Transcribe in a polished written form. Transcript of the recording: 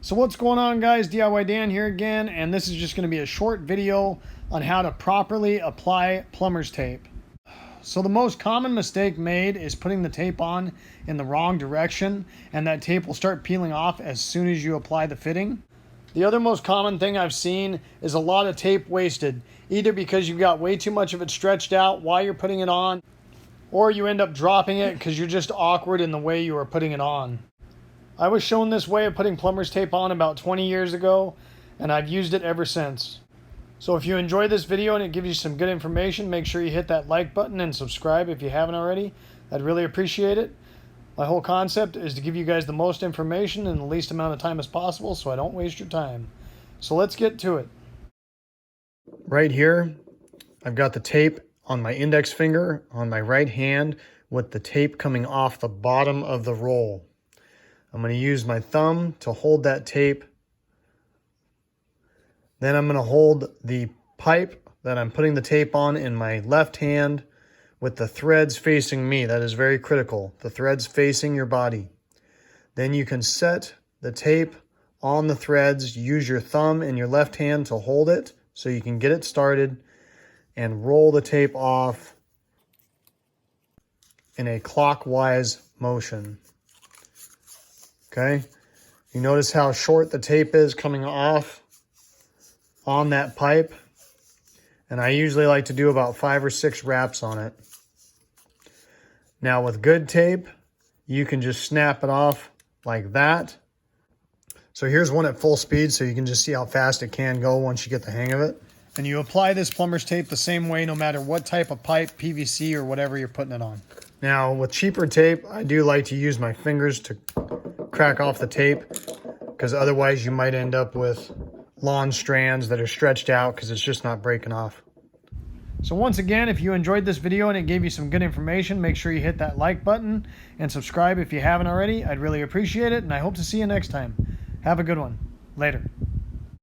So what's going on, guys? DIY Dan here again, and this is just going to be a short video on how to properly apply plumber's tape. So the most common mistake made is putting the tape on in the wrong direction, and that tape will start peeling off as soon as you apply the fitting. The other most common thing I've seen is a lot of tape wasted, either because you got way too much of it stretched out while you're putting it on, or you end up dropping it because you're just awkward in the way you are putting it on. I was shown this way of putting plumber's tape on about 20 years ago, and I've used it ever since. So if you enjoyed this video and it gives you some good information, make sure you hit that like button and subscribe if you haven't already. I'd really appreciate it. My whole concept is to give you guys the most information in the least amount of time as possible so I don't waste your time. So let's get to it. Right here, I've got the tape on my index finger on my right hand with the tape coming off the bottom of the roll. I'm going to use my thumb to hold that tape. Then I'm going to hold the pipe that I'm putting the tape on in my left hand with the threads facing me. That is very critical. The threads facing your body. Then you can set the tape on the threads. Use your thumb in your left hand to hold it so you can get it started and roll the tape off in a clockwise motion. Okay, you notice how short the tape is coming off on that pipe, and I usually like to do about 5 or 6 wraps on it. Now with good tape, you can just snap it off like that. So here's one at full speed so you can just see how fast it can go once you get the hang of it. And you apply this plumber's tape the same way no matter what type of pipe, PVC or whatever you're putting it on. Now with cheaper tape, I do like to use my fingers to crack off the tape, because otherwise you might end up with lawn strands that are stretched out because it's just not breaking off. So once again, if you enjoyed this video and it gave you some good information, make sure you hit that like button and subscribe if you haven't already. I'd really appreciate it, and I hope to see you next time. Have a good one. Later.